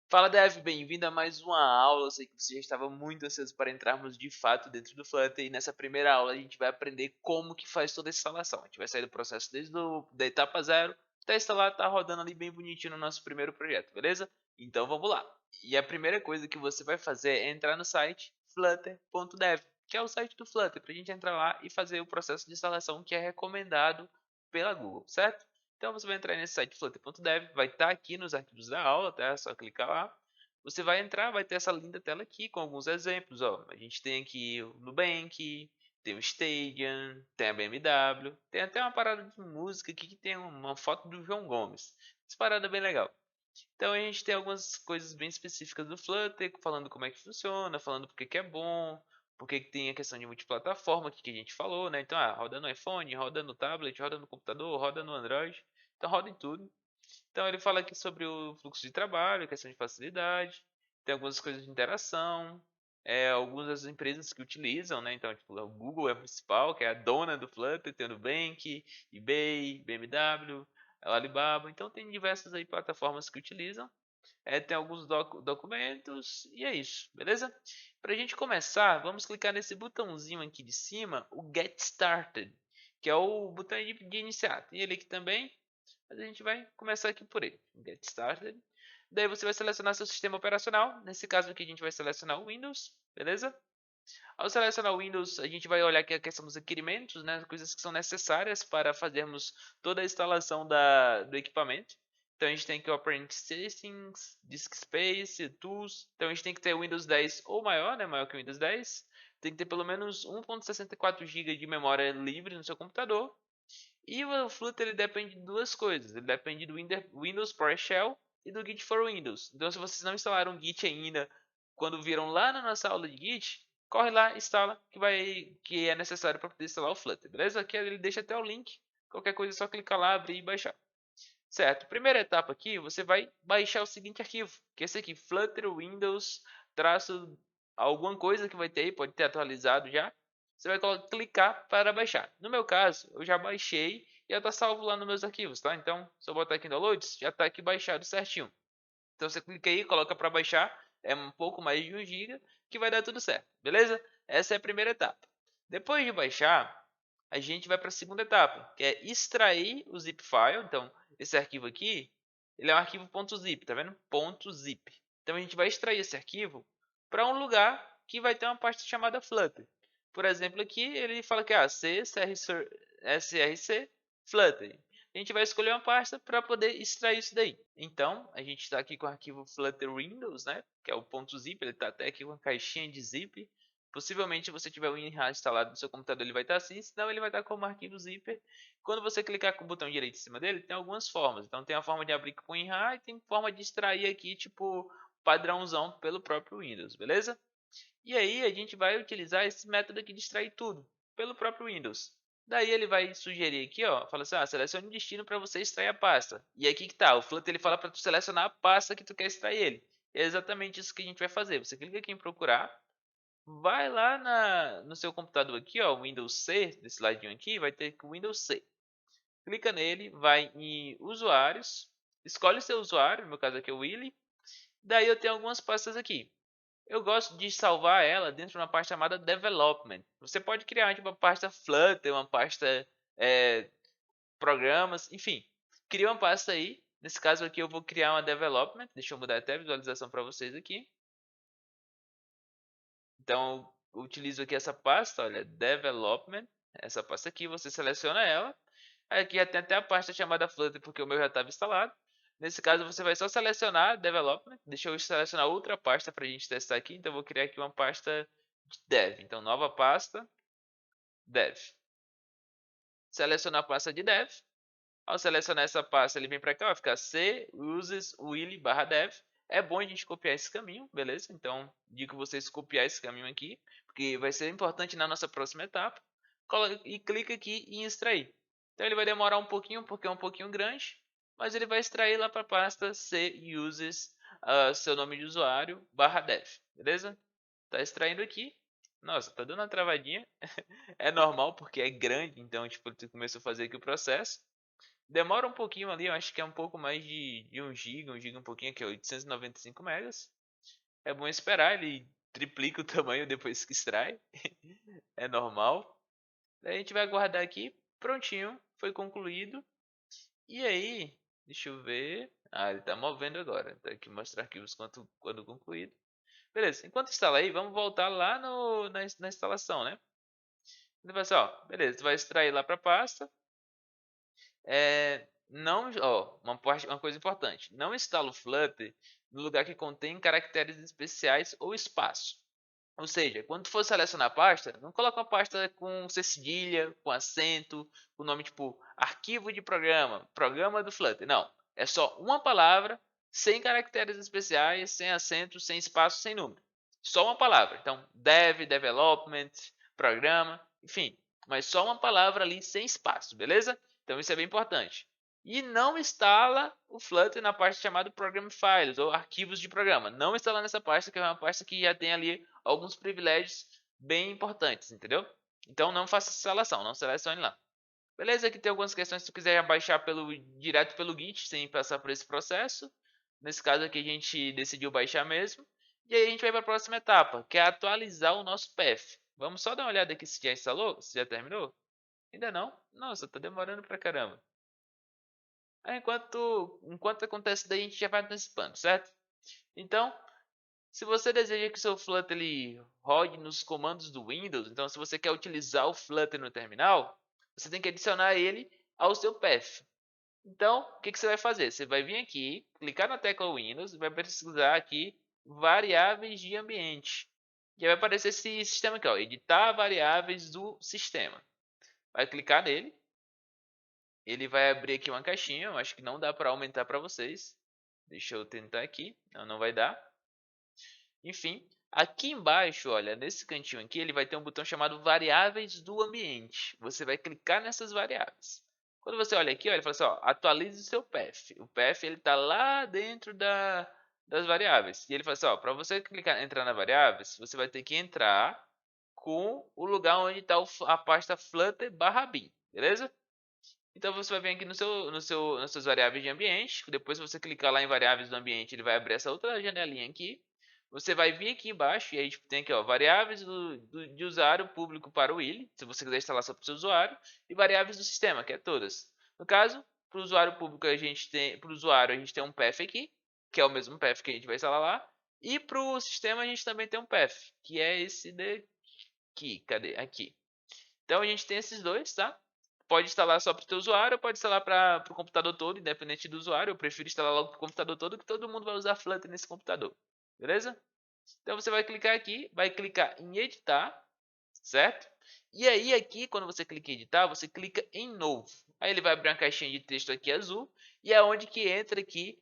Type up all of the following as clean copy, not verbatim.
Fala Dev, bem-vindo a mais uma aula. Eu sei que você já estava muito ansioso para entrarmos de fato dentro do Flutter e nessa primeira aula a gente vai aprender como que faz toda a instalação. A gente vai sair do processo da etapa zero até instalar, tá rodando ali bem bonitinho no nosso primeiro projeto, beleza? Então vamos lá. E a primeira coisa que você vai fazer é entrar no site flutter.dev, que é o site do Flutter, para a gente entrar lá e fazer o processo de instalação que é recomendado pela Google, certo? Então você vai entrar nesse site flutter.dev, vai estar aqui nos arquivos da aula, tá? É só clicar lá. Você vai entrar, vai ter essa linda tela aqui com alguns exemplos, ó. A gente tem aqui o Nubank, tem o Stadium, tem a BMW, tem até uma parada de música aqui que tem uma foto do João Gomes. Essa parada é bem legal. Então a gente tem algumas coisas bem específicas do Flutter, falando como é que funciona, falando porque que é bom, porque que tem a questão de multiplataforma que a gente falou, né? Então, roda no iPhone, roda no tablet, roda no computador, roda no Android. Então roda em tudo. Então ele fala aqui sobre o fluxo de trabalho, questão de facilidade, tem algumas coisas de interação, algumas das empresas que utilizam, né? Então, tipo, o Google é a principal, que é a dona do Flutter, tem o Nubank, eBay, BMW, a Alibaba. Então tem diversas aí plataformas que utilizam. Tem alguns documentos e é isso, beleza? Para a gente começar, vamos clicar nesse botãozinho aqui de cima, o Get Started, que é o botão de iniciar. Tem ele aqui também, mas a gente vai começar aqui por ele. Get Started. Daí você vai selecionar seu sistema operacional. Nesse caso aqui a gente vai selecionar o Windows, beleza? Ao selecionar o Windows, a gente vai olhar aqui a questão dos requerimentos, né? Coisas que são necessárias para fazermos toda a instalação do equipamento. Então a gente tem aqui o Operating Systems, Disk Space, Tools. Então a gente tem que ter o Windows 10 ou maior, né? Maior que o Windows 10. Tem que ter pelo menos 1.64 GB de memória livre no seu computador. E o Flutter ele depende de duas coisas. Ele depende do Windows PowerShell e do Git for Windows. Então, se vocês não instalaram o Git ainda, quando viram lá na nossa aula de Git, corre lá, instala, que é necessário para poder instalar o Flutter, beleza? Aqui ele deixa até o link. Qualquer coisa é só clicar lá, abrir e baixar. Certo? Primeira etapa aqui, você vai baixar o seguinte arquivo, que é esse aqui, Flutter Windows traço alguma coisa que vai ter aí, pode ter atualizado já. Você vai clicar para baixar. No meu caso, eu já baixei e já está salvo lá nos meus arquivos, tá? Então, se eu botar aqui em downloads, já está aqui baixado certinho. Então você clica aí, coloca para baixar, é um pouco mais de 1 GB, que vai dar tudo certo, beleza? Essa é a primeira etapa. Depois de baixar, a gente vai para a segunda etapa, que é extrair o zip file. Então, esse arquivo aqui, ele é um arquivo .zip, tá vendo? .zip. Então a gente vai extrair esse arquivo para um lugar que vai ter uma pasta chamada Flutter. Por exemplo, aqui ele fala que C, src, Flutter. A gente vai escolher uma pasta para poder extrair isso daí. Então, a gente está aqui com o arquivo Flutter Windows, né? Que é o .zip, ele está até aqui com a caixinha de zip. Possivelmente, se você tiver o WinRAR instalado no seu computador, ele vai estar assim, senão ele vai estar como arquivo zipper. Quando você clicar com o botão direito em cima dele, tem algumas formas. Então, tem a forma de abrir com o WinRAR e tem forma de extrair aqui, tipo, padrãozão pelo próprio Windows, beleza? E aí, a gente vai utilizar esse método aqui de extrair tudo pelo próprio Windows. Daí ele vai sugerir aqui, ó, fala assim, selecione o destino para você extrair a pasta. E aqui que tá, o Flutter ele fala para tu selecionar a pasta que tu quer extrair ele. É exatamente isso que a gente vai fazer. Você clica aqui em procurar, vai lá no seu computador aqui, ó, Windows C, desse ladinho aqui, vai ter o Windows C. Clica nele, vai em usuários, escolhe o seu usuário, no meu caso aqui é o Willy. Daí eu tenho algumas pastas aqui. Eu gosto de salvar ela dentro de uma pasta chamada Development. Você pode criar tipo, uma pasta Flutter, uma pasta é, programas, enfim. Cria uma pasta aí. Nesse caso aqui eu vou criar uma Development. Deixa eu mudar até a visualização para vocês aqui. Então eu utilizo aqui essa pasta, olha, Development. Essa pasta aqui, você seleciona ela. Aqui tem até a pasta chamada Flutter, porque o meu já estava instalado. Nesse caso, você vai só selecionar Development. Deixa eu selecionar outra pasta para a gente testar aqui. Então, eu vou criar aqui uma pasta de Dev. Então, nova pasta, Dev. Selecionar a pasta de Dev. Ao selecionar essa pasta, ele vem para cá, vai ficar C, uses, willy, /dev. É bom a gente copiar esse caminho, beleza? Então, digo vocês copiar esse caminho aqui, porque vai ser importante na nossa próxima etapa. E clica aqui em extrair. Então, ele vai demorar um pouquinho, porque é um pouquinho grande, mas ele vai extrair lá para a pasta C, uses, seu nome de usuário, /dev, beleza? Tá extraindo aqui. Nossa, tá dando uma travadinha. É normal, porque é grande, então, tipo, tu começou a fazer aqui o processo. Demora um pouquinho ali, eu acho que é um pouco mais de 1 GB um pouquinho, que é 895 megas. É bom esperar, ele triplica o tamanho depois que extrai. É normal. Daí a gente vai guardar aqui, prontinho, foi concluído. E aí, deixa eu ver. Ah, ele tá movendo agora. Tá aqui mostrar arquivos quando concluído. Beleza, enquanto instala aí, vamos voltar lá na instalação, né? Ele vai assim, ó, beleza, tu vai extrair lá para pasta. Não, ó, uma coisa importante. Não instala o Flutter no lugar que contém caracteres especiais ou espaço. Ou seja, quando tu for selecionar a pasta, não coloca uma pasta com C cedilha, com acento, com nome tipo arquivo de programa, programa do Flutter. Não, é só uma palavra, sem caracteres especiais, sem acento, sem espaço, sem número. Só uma palavra. Então, dev, development, programa, enfim, mas só uma palavra ali sem espaço, beleza? Então isso é bem importante. E não instala o Flutter na parte chamada Program Files ou arquivos de programa. Não instala nessa pasta, que é uma pasta que já tem ali alguns privilégios bem importantes, entendeu? Então não faça instalação, não selecione lá. Beleza? Aqui tem algumas questões se tu quiser baixar direto pelo Git, sem passar por esse processo. Nesse caso aqui a gente decidiu baixar mesmo. E aí a gente vai para a próxima etapa, que é atualizar o nosso path. Vamos só dar uma olhada aqui se já instalou, se já terminou. Ainda não? Nossa, tá demorando pra caramba. Aí, enquanto acontece daí, a gente já vai antecipando, certo? Então, se você deseja que o seu Flutter ele rode nos comandos do Windows, então se você quer utilizar o Flutter no terminal, você tem que adicionar ele ao seu path. Então, o que você vai fazer? Você vai vir aqui, clicar na tecla Windows, vai precisar aqui variáveis de ambiente. E aí vai aparecer esse sistema aqui, ó, editar variáveis do sistema. Vai clicar nele. Ele vai abrir aqui uma caixinha, eu acho que não dá para aumentar para vocês. Deixa eu tentar aqui, não vai dar. Enfim, aqui embaixo, olha, nesse cantinho aqui, ele vai ter um botão chamado variáveis do ambiente. Você vai clicar nessas variáveis. Quando você olha aqui, ó, ele fala assim, ó, atualize o seu path. O path ele está lá dentro das variáveis. E ele fala assim, ó, para você entrar na variáveis, você vai ter que entrar com o lugar onde está a pasta flutter/bin, beleza? Então você vai vir aqui nas suas variáveis de ambiente. Depois você clicar lá em variáveis do ambiente, ele vai abrir essa outra janelinha aqui. Você vai vir aqui embaixo e aí tipo, tem aqui ó, variáveis de usuário público para o Willy, se você quiser instalar só para o seu usuário, e variáveis do sistema, que é todas. No caso, para o usuário público para o usuário a gente tem um path aqui, que é o mesmo path que a gente vai instalar lá, e para o sistema a gente também tem um path, que é esse daqui, cadê? Aqui. Então a gente tem esses dois, tá? Pode instalar só para o teu usuário, pode instalar para o computador todo, independente do usuário. Eu prefiro instalar logo para o computador todo, que todo mundo vai usar Flutter nesse computador. Beleza? Então você vai clicar aqui, vai clicar em editar, certo? E aí aqui, quando você clica em editar, você clica em novo. Aí ele vai abrir uma caixinha de texto aqui azul e é onde que entra aqui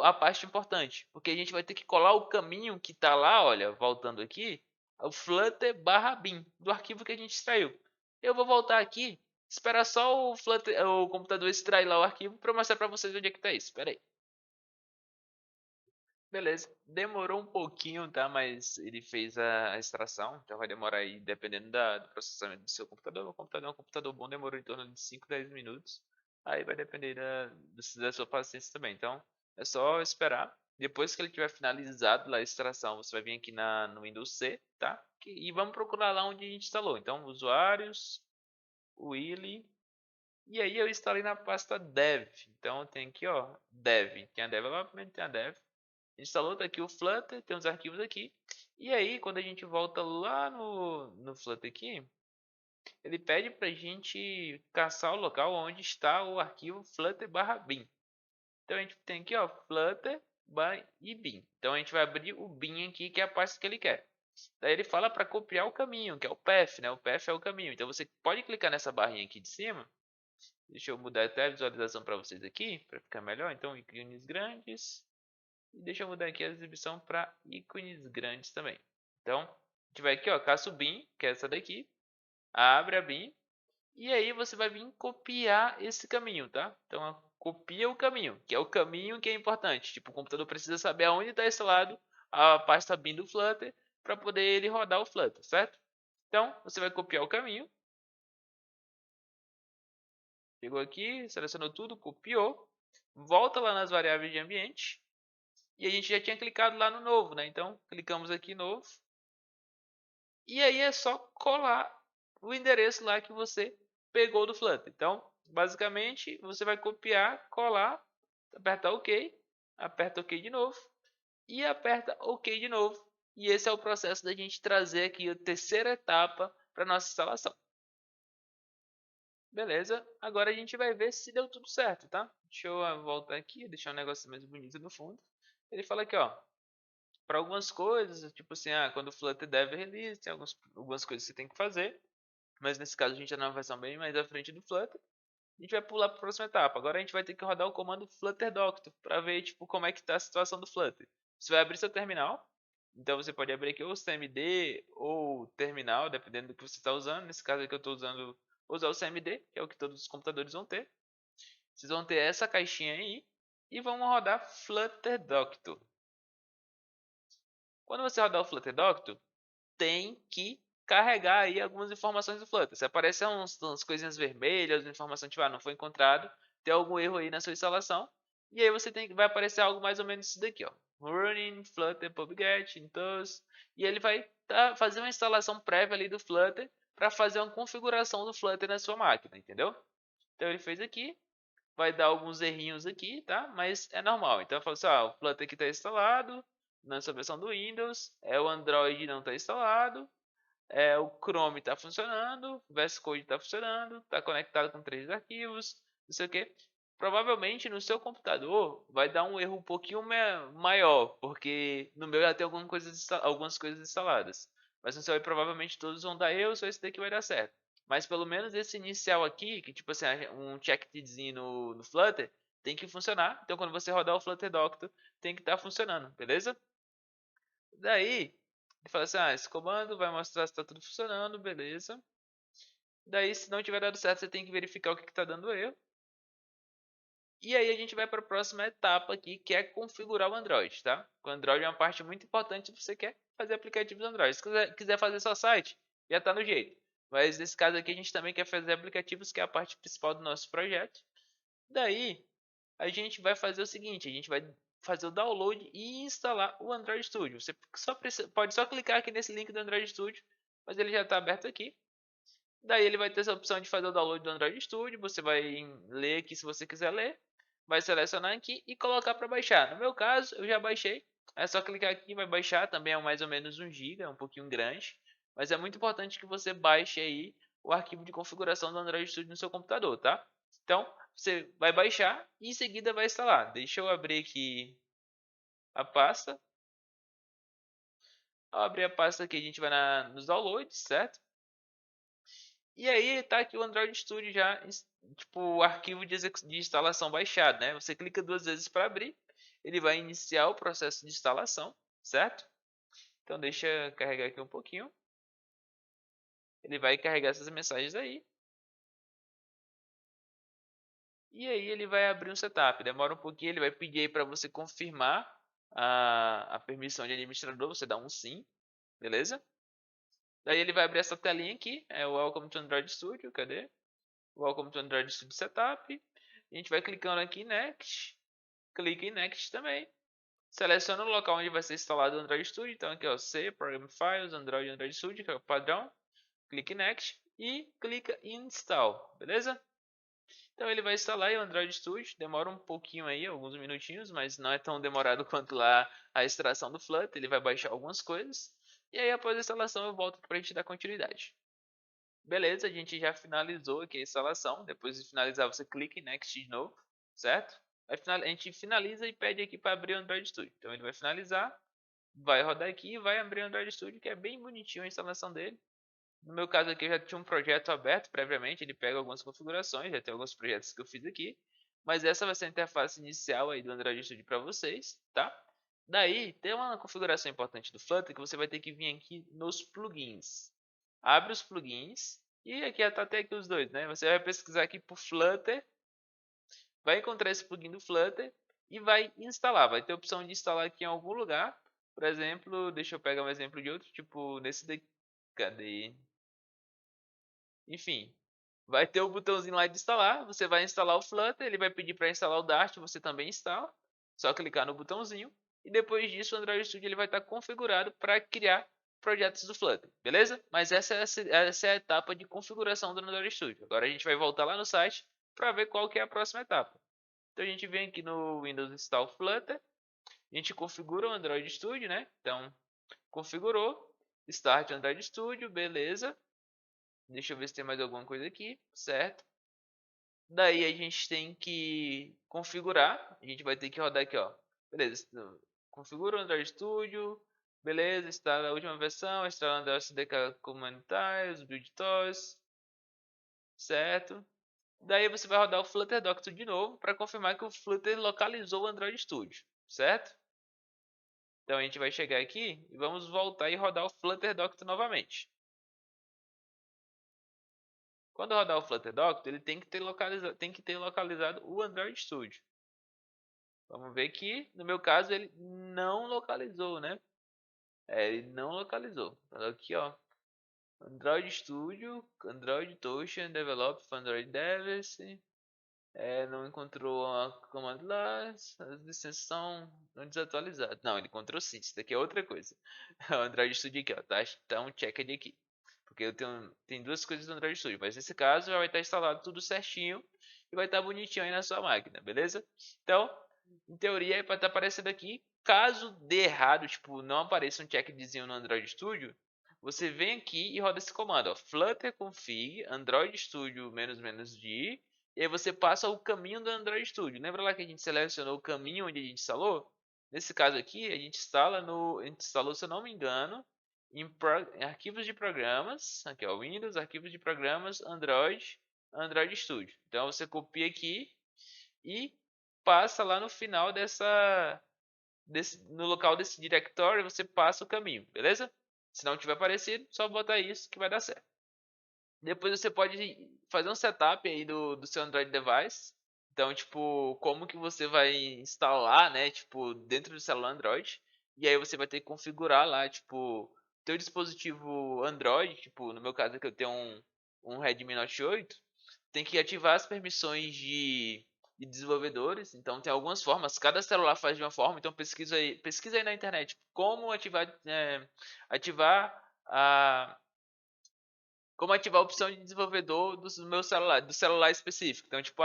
a parte importante, porque a gente vai ter que colar o caminho que está lá, olha, voltando aqui, o flutter/bin do arquivo que a gente extraiu. Eu vou voltar aqui, esperar só o computador extrair lá o arquivo para mostrar para vocês onde é que está isso. Espera aí. Beleza, demorou um pouquinho, tá? Mas ele fez a extração, então vai demorar aí, dependendo do processamento do seu computador. O computador é um computador bom, demorou em torno de 5, 10 minutos. Aí vai depender da sua paciência também. Então, é só esperar. Depois que ele tiver finalizado lá a extração, você vai vir aqui no Windows C, tá? E vamos procurar lá onde a gente instalou. Então, usuários, Willy. E aí eu instalei na pasta dev. Então, tem aqui, ó, dev. Tem a development, tem a dev. Instalou, tá aqui o Flutter, tem os arquivos aqui. E aí, quando a gente volta lá no Flutter aqui, ele pede pra gente caçar o local onde está o arquivo flutter/bin. Então a gente tem aqui, ó, flutter e bin. Então a gente vai abrir o bin aqui, que é a pasta que ele quer. Daí ele fala para copiar o caminho, que é o path, né? O path é o caminho. Então você pode clicar nessa barrinha aqui de cima. Deixa eu mudar até a visualização para vocês aqui, para ficar melhor. Então, ícones grandes. E deixa eu mudar aqui a exibição para ícones grandes também. Então, a gente vai aqui, ó, caça o bin, que é essa daqui. Abre a bin. E aí você vai vir copiar esse caminho, tá? Então, ó, copia o caminho, que é o caminho que é importante. Tipo, o computador precisa saber aonde está instalado a pasta bin do Flutter para poder ele rodar o Flutter, certo? Então, você vai copiar o caminho. Chegou aqui, selecionou tudo, copiou, volta lá nas variáveis de ambiente e a gente já tinha clicado lá no novo, né? Então, clicamos aqui em novo e aí é só colar o endereço lá que você pegou do Flutter. Então, basicamente, você vai copiar, colar, aperta OK, aperta OK de novo e aperta OK de novo. E esse é o processo da gente trazer aqui a terceira etapa para nossa instalação. Beleza, agora a gente vai ver se deu tudo certo, tá? Deixa eu voltar aqui, deixar um negócio mais bonito no fundo. Ele fala aqui, ó, para algumas coisas, tipo assim, quando o Flutter deve release, tem algumas coisas que você tem que fazer. Mas nesse caso a gente está numa versão bem mais à frente do Flutter. A gente vai pular para a próxima etapa. Agora a gente vai ter que rodar o comando flutterdoctor para ver tipo, como é que está a situação do Flutter. Você vai abrir seu terminal. Então você pode abrir aqui ou o CMD ou terminal, dependendo do que você está usando. Nesse caso aqui eu estou usar o CMD, que é o que todos os computadores vão ter. Vocês vão ter essa caixinha aí e vão rodar flutterdoctor. Quando você rodar o flutterdoctor, tem que carregar aí algumas informações do Flutter. Se aparecer umas coisinhas vermelhas, informação tipo, não foi encontrado, tem algum erro aí na sua instalação. E aí você vai aparecer algo mais ou menos isso daqui, ó. Running Flutter PubGet, Intus. E ele vai fazer uma instalação prévia ali do Flutter para fazer uma configuração do Flutter na sua máquina, entendeu? Então ele fez aqui, vai dar alguns errinhos aqui, tá? Mas é normal. Então eu falo assim, o Flutter aqui está instalado na sua versão do Windows, o Android não está instalado, o Chrome está funcionando, o VS Code está funcionando, está conectado com 3 arquivos, não sei o que. Provavelmente no seu computador vai dar um erro um pouquinho maior, porque no meu já tem algumas coisas instaladas. Mas no seu aí provavelmente todos vão dar erro, só esse daqui vai dar certo. Mas pelo menos esse inicial aqui, que tipo assim, um checkzinho no Flutter, tem que funcionar. Então quando você rodar o Flutter Doctor, tem que estar funcionando, beleza? Daí, ele fala assim, esse comando vai mostrar se está tudo funcionando, beleza. Daí, se não tiver dado certo, você tem que verificar o que está dando erro. E aí a gente vai para a próxima etapa aqui, que é configurar o Android, tá? O Android é uma parte muito importante se você quer fazer aplicativos Android. Se quiser fazer só site, já está no jeito. Mas nesse caso aqui a gente também quer fazer aplicativos, que é a parte principal do nosso projeto. Daí, a gente vai fazer o seguinte, a gente vai fazer o download e instalar o Android Studio. Você pode só clicar aqui nesse link do Android Studio, mas ele já está aberto aqui. Daí ele vai ter essa opção de fazer o download do Android Studio, você vai ler aqui se você quiser ler, vai selecionar aqui e colocar para baixar. No meu caso, eu já baixei, é só clicar aqui e vai baixar, também é mais ou menos 1 GB, é um pouquinho grande, mas é muito importante que você baixe aí o arquivo de configuração do Android Studio no seu computador, tá? Então, você vai baixar e em seguida vai instalar. Deixa eu abrir aqui a pasta. Ao abrir a pasta aqui, a gente vai nos downloads, certo? E aí tá aqui o Android Studio já, tipo, o arquivo de instalação baixado, né? Você clica 2 vezes para abrir, ele vai iniciar o processo de instalação, certo? Então deixa eu carregar aqui um pouquinho. Ele vai carregar essas mensagens aí. E aí ele vai abrir um setup. Demora um pouquinho, ele vai pedir aí para você confirmar a permissão de administrador, você dá um sim, beleza? Daí ele vai abrir essa telinha aqui, é o Welcome to Android Studio, cadê? Welcome to Android Studio Setup. A gente vai clicando aqui em Next, clica em Next também. Seleciona o local onde vai ser instalado o Android Studio, então aqui ó, C, Program Files, Android Studio, que é o padrão. Clica em Next e clica em Install, beleza? Então ele vai instalar aí o Android Studio, demora um pouquinho aí, alguns minutinhos, mas não é tão demorado quanto lá a extração do Flutter, ele vai baixar algumas coisas. E aí após a instalação eu volto para a gente dar continuidade. Beleza, a gente já finalizou aqui a instalação, depois de finalizar você clica em Next de novo, certo? A gente finaliza e pede aqui para abrir o Android Studio. Então ele vai finalizar, vai rodar aqui e vai abrir o Android Studio, que é bem bonitinho a instalação dele. No meu caso aqui eu já tinha um projeto aberto previamente, ele pega algumas configurações, já tem alguns projetos que eu fiz aqui. Mas essa vai ser a interface inicial aí do Android Studio para vocês, tá? Daí tem uma configuração importante do Flutter que você vai ter que vir aqui nos plugins. Abre os plugins e aqui está até aqui os dois, né? Você vai pesquisar aqui por Flutter, vai encontrar esse plugin do Flutter e vai instalar. Vai ter a opção de instalar aqui em algum lugar. Por exemplo, deixa eu pegar um exemplo de outro, tipo nesse daqui. Cadê? Enfim, vai ter o botãozinho lá de instalar, você vai instalar o Flutter, ele vai pedir para instalar o Dart, você também instala, só clicar no botãozinho, e depois disso o Android Studio ele vai estar configurado para criar projetos do Flutter, beleza? Mas essa é a etapa de configuração do Android Studio. Agora a gente vai voltar lá no site para ver qual que é a próxima etapa. Então a gente vem aqui no Windows Install Flutter, a gente configura o Android Studio, né? Então configurou, Start Android Studio, beleza. Deixa eu ver se tem mais alguma coisa aqui, certo? Daí a gente tem que configurar, a gente vai ter que rodar aqui, ó. Beleza, configura o Android Studio, beleza, instala a última versão, instala o Android SDK Comunitários, BuildTools, certo? Daí você vai rodar o Flutter Doctor de novo para confirmar que o Flutter localizou o Android Studio, certo? Então a gente vai chegar aqui e vamos voltar e rodar o Flutter Doctor novamente. Quando rodar o Flutter Doctor, ele tem que ter localizado o Android Studio. Vamos ver que, no meu caso, ele não localizou, né? Ele não localizou. Então, aqui, ó. Android Studio, Android Ocean, Develop for Android Devs. Não encontrou a command lá. As licenças são desatualizadas. Não, ele encontrou sim. Isso daqui é outra coisa. O Android Studio aqui, ó. Tá um checked aqui. Porque tem duas coisas do Android Studio. Mas nesse caso já vai estar instalado tudo certinho. E vai estar bonitinho aí na sua máquina, beleza? Então, em teoria, é para estar aparecendo aqui. Caso dê errado, tipo, não apareça um checkzinho no Android Studio, você vem aqui e roda esse comando, ó, flutter config Android Studio -d, e aí você passa o caminho do Android Studio. Lembra lá que a gente selecionou o caminho onde a gente instalou? Nesse caso aqui, a gente instalou, se eu não me engano, em arquivos de programas, aqui ó, Windows, arquivos de programas, Android Studio. Então você copia aqui e passa lá no final no local desse directório, você passa o caminho, beleza? Se não tiver aparecido, só botar isso que vai dar certo. Depois você pode fazer um setup aí do seu Android device. Então, tipo, como que você vai instalar, né, tipo, dentro do celular Android. E aí você vai ter que configurar lá, tipo, teu dispositivo Android, tipo, no meu caso aqui eu tenho um Redmi Note 8, tem que ativar as permissões de desenvolvedores. Então tem algumas formas, cada celular faz de uma forma, então pesquisa aí na internet como ativar a como ativar a opção de desenvolvedor do meu celular, do celular específico. Então, tipo,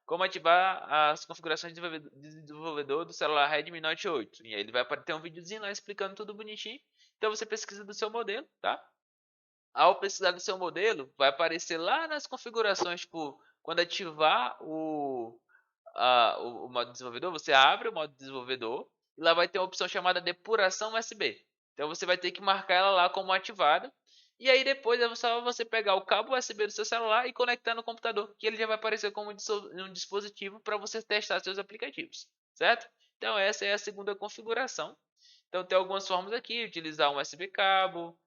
como ativar as configurações de desenvolvedor do celular Redmi Note 8. E aí ele vai ter um videozinho lá explicando tudo bonitinho. Então você pesquisa do seu modelo, tá? Ao pesquisar do seu modelo, vai aparecer lá nas configurações, tipo, quando ativar o modo desenvolvedor, você abre o modo desenvolvedor e lá vai ter uma opção chamada depuração USB. Então você vai ter que marcar ela lá como ativada. E aí depois é só você pegar o cabo USB do seu celular e conectar no computador, que ele já vai aparecer como um dispositivo para você testar seus aplicativos, certo? Então essa é a segunda configuração. Então tem algumas formas aqui, utilizar um USB cabo,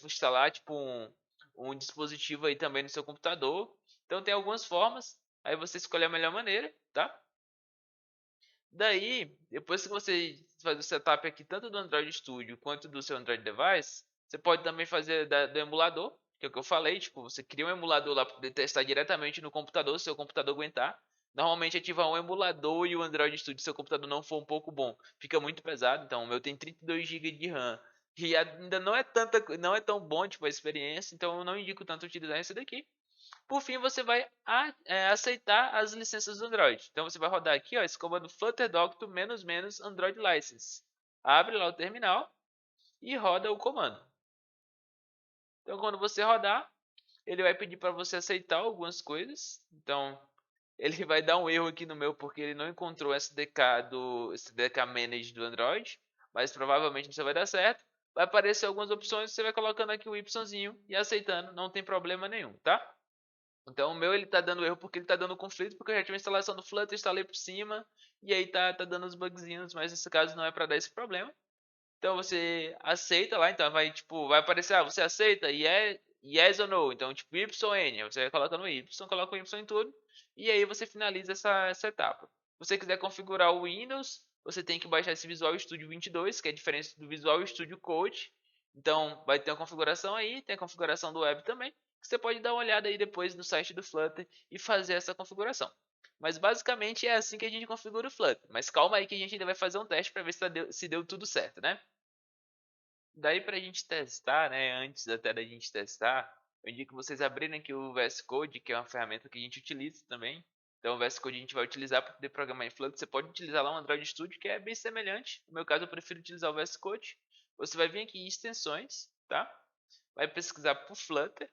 instalar tipo um dispositivo aí também no seu computador. Então tem algumas formas, aí você escolhe a melhor maneira, tá? Daí, depois que você faz o setup aqui tanto do Android Studio quanto do seu Android Device, você pode também fazer do emulador, que é o que eu falei, tipo, você cria um emulador lá para poder testar diretamente no computador, se seu computador aguentar. Normalmente ativar um emulador e o Android Studio, se seu computador não for um pouco bom, fica muito pesado. Então, o meu tem 32 GB de RAM e ainda não é tão bom tipo a experiência, então eu não indico tanto utilizar esse daqui. Por fim, você vai aceitar as licenças do Android. Então você vai rodar aqui, ó, esse comando flutterdoctor -- Android license. Abre lá o terminal e roda o comando. Então quando você rodar, ele vai pedir para você aceitar algumas coisas. Então ele vai dar um erro aqui no meu porque ele não encontrou o SDK Manage do Android, mas provavelmente você vai dar certo. Vai aparecer algumas opções, você vai colocando aqui o Yzinho e aceitando, não tem problema nenhum, tá? Então o meu ele tá dando erro porque ele tá dando conflito, porque eu já tive a instalação do Flutter, instalei por cima, e aí tá dando uns bugzinhos, mas nesse caso não é para dar esse problema. Então você aceita lá, então vai aparecer, você aceita e yes ou no, então tipo YN, você coloca no Y, coloca o Y em tudo, e aí você finaliza essa etapa. Se você quiser configurar o Windows, você tem que baixar esse Visual Studio 22, que é diferente do Visual Studio Code. Então vai ter uma configuração aí, tem a configuração do web também. Você pode dar uma olhada aí depois no site do Flutter e fazer essa configuração. Mas basicamente é assim que a gente configura o Flutter. Mas calma aí que a gente ainda vai fazer um teste para ver se deu tudo certo, né? Daí para a gente testar, né? Antes até da gente testar, eu indico vocês abrirem aqui o VS Code, que é uma ferramenta que a gente utiliza também. Então o VS Code a gente vai utilizar para poder programar em Flutter. Você pode utilizar lá um Android Studio, que é bem semelhante. No meu caso eu prefiro utilizar o VS Code. Você vai vir aqui em extensões, tá? Vai pesquisar por Flutter.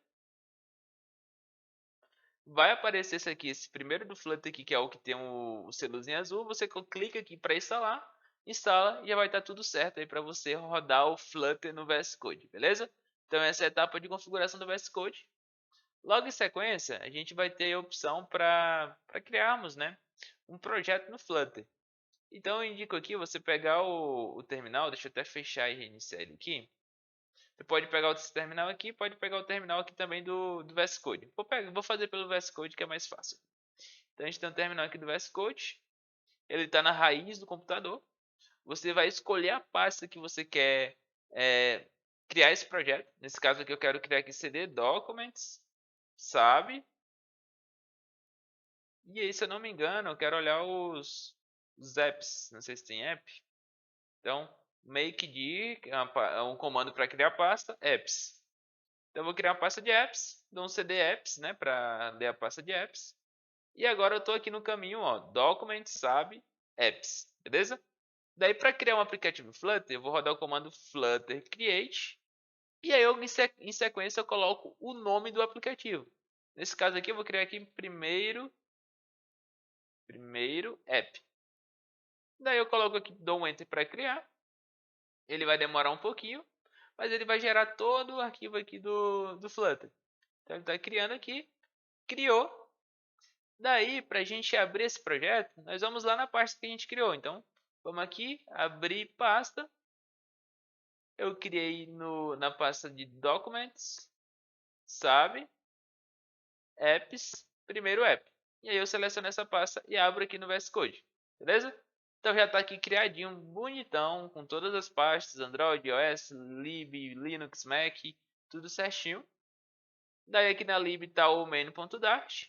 Vai aparecer esse aqui, esse primeiro do Flutter aqui, que é o que tem o selozinho azul. Você clica aqui para instalar, instala e já vai estar tudo certo aí para você rodar o Flutter no VS Code, beleza? Então essa é a etapa de configuração do VS Code. Logo em sequência, a gente vai ter a opção para criarmos, né, um projeto no Flutter. Então eu indico aqui você pegar o terminal, deixa eu até fechar e reiniciar ele aqui. Você pode pegar o terminal aqui, pode pegar o terminal aqui também do VS Code. Vou fazer pelo VS Code que é mais fácil. Então a gente tem um terminal aqui do VS Code. Ele está na raiz do computador. Você vai escolher a pasta que você quer criar esse projeto. Nesse caso aqui eu quero criar aqui CD Documents, sabe? E aí, se eu não me engano, eu quero olhar os apps. Não sei se tem app. Então, make dir é um comando para criar pasta, apps. Então, eu vou criar uma pasta de apps, dou um cd apps, né, para ler a pasta de apps. E agora eu estou aqui no caminho, ó, documents, sabe, apps, beleza? Daí, para criar um aplicativo Flutter, eu vou rodar o comando flutter create. E aí, em sequência, eu coloco o nome do aplicativo. Nesse caso aqui, eu vou criar aqui primeiro app. Daí eu coloco aqui, dou um enter para criar. Ele vai demorar um pouquinho, mas ele vai gerar todo o arquivo aqui do Flutter. Então ele está criando aqui, criou. Daí, para a gente abrir esse projeto, nós vamos lá na pasta que a gente criou. Então, vamos aqui, abrir pasta. Eu criei na pasta de Documents, sabe, Apps, primeiro app. E aí eu seleciono essa pasta e abro aqui no VS Code, beleza? Então já está aqui criadinho, bonitão, com todas as pastas, Android, iOS, lib, Linux, Mac, tudo certinho. Daí aqui na lib está o main.dart,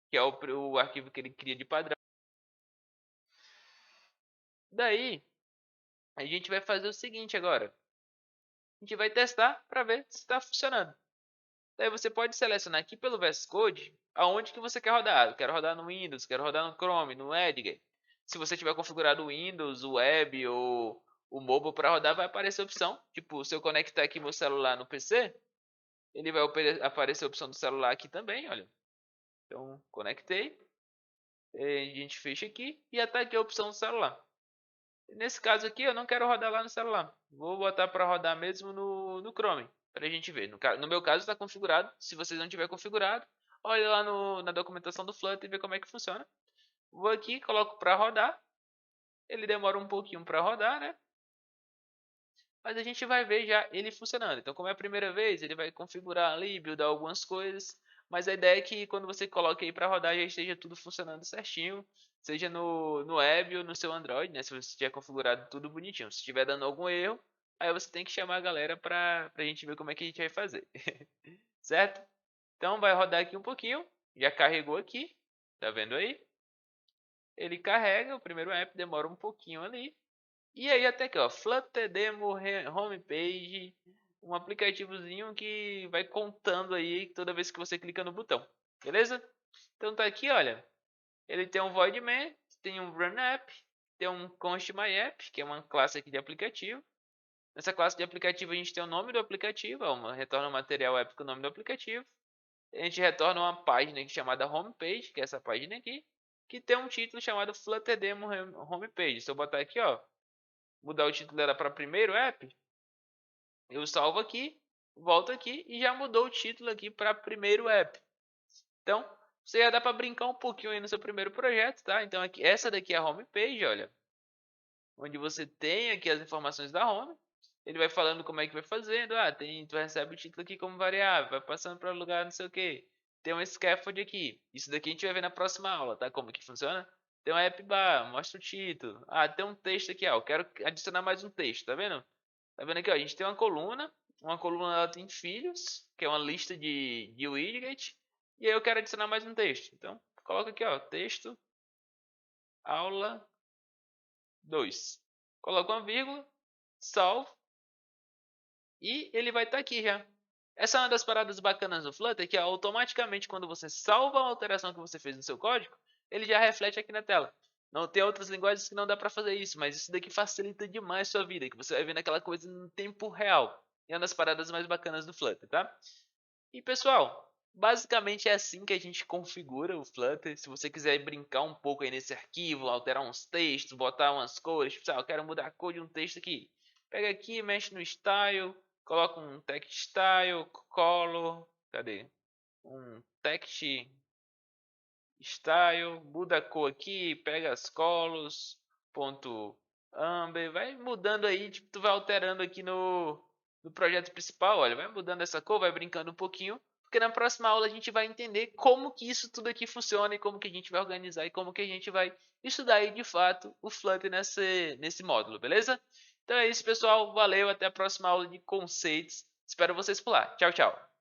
que é o arquivo que ele cria de padrão. Daí a gente vai fazer o seguinte agora. A gente vai testar para ver se está funcionando. Daí você pode selecionar aqui pelo VS Code aonde que você quer rodar. Eu quero rodar no Windows, quero rodar no Chrome, no Edge. Se você tiver configurado o Windows, o Web ou o Mobile para rodar, vai aparecer a opção. Tipo, se eu conectar aqui meu celular no PC, ele vai aparecer a opção do celular aqui também, olha. Então, conectei. A gente fecha aqui e até aqui a opção do celular. Nesse caso aqui, eu não quero rodar lá no celular. Vou botar para rodar mesmo no Chrome, para a gente ver. No meu caso está configurado. Se vocês não tiver configurado, olha lá na documentação do Flutter e vê como é que funciona. Vou aqui, coloco para rodar. Ele demora um pouquinho para rodar, né? Mas a gente vai ver já ele funcionando. Então, como é a primeira vez, ele vai configurar ali, buildar algumas coisas. Mas a ideia é que quando você coloque aí para rodar, já esteja tudo funcionando certinho. Seja no web ou no seu Android, né? Se você tiver configurado tudo bonitinho. Se estiver dando algum erro, aí você tem que chamar a galera para a gente ver como é que a gente vai fazer. Certo? Então, vai rodar aqui um pouquinho. Já carregou aqui. Tá vendo aí? Ele carrega, o primeiro app demora um pouquinho ali. E aí até aqui, ó, Flutter Demo Homepage, um aplicativozinho que vai contando aí toda vez que você clica no botão, beleza? Então tá aqui, olha, ele tem um void main, tem um run app, tem um const my app, que é uma classe aqui de aplicativo. Nessa classe de aplicativo a gente tem o nome do aplicativo, ó, retorna o material app com o nome do aplicativo. A gente retorna uma página aqui chamada homepage, que é essa página aqui, que tem um título chamado Flutter Demo Homepage. Se eu botar aqui, ó, mudar o título dela para primeiro app, eu salvo aqui, volto aqui e já mudou o título aqui para primeiro app. Então, você já dá para brincar um pouquinho aí no seu primeiro projeto, tá? Então, aqui, essa daqui é a homepage, olha, onde você tem aqui as informações da home. Ele vai falando como é que vai fazendo. Ah, tu recebe o título aqui como variável, vai passando para lugar não sei o que. Tem um scaffold aqui. Isso daqui a gente vai ver na próxima aula, tá? Como que funciona? Tem um app bar, mostra o título. Ah, tem um texto aqui, ó. Eu quero adicionar mais um texto, tá vendo? Tá vendo aqui, ó? A gente tem uma coluna uma coluna ela tem filhos, que é uma lista de widget, e aí eu quero adicionar mais um texto. Então, coloca aqui, ó, texto, aula 2. Coloca uma vírgula, salvo, e ele vai estar aqui já. Essa é uma das paradas bacanas do Flutter, que automaticamente quando você salva a alteração que você fez no seu código, ele já reflete aqui na tela. Não tem outras linguagens que não dá para fazer isso, mas isso daqui facilita demais sua vida, que você vai vendo aquela coisa no tempo real. E é uma das paradas mais bacanas do Flutter, tá? E pessoal, basicamente é assim que a gente configura o Flutter. Se você quiser brincar um pouco aí nesse arquivo, alterar uns textos, botar umas cores, pessoal, eu quero mudar a cor de um texto aqui. Pega aqui, mexe no style, coloca um text style, color, cadê? Um text style, muda a cor aqui, pega as colors, ponto amber, vai mudando aí, tipo, tu vai alterando aqui no projeto principal, olha, vai mudando essa cor, vai brincando um pouquinho, porque na próxima aula a gente vai entender como que isso tudo aqui funciona e como que a gente vai organizar e como que a gente vai estudar aí de fato o Flutter nesse módulo, beleza? Então é isso, pessoal, valeu, até a próxima aula de conceitos, espero vocês por lá, tchau, tchau!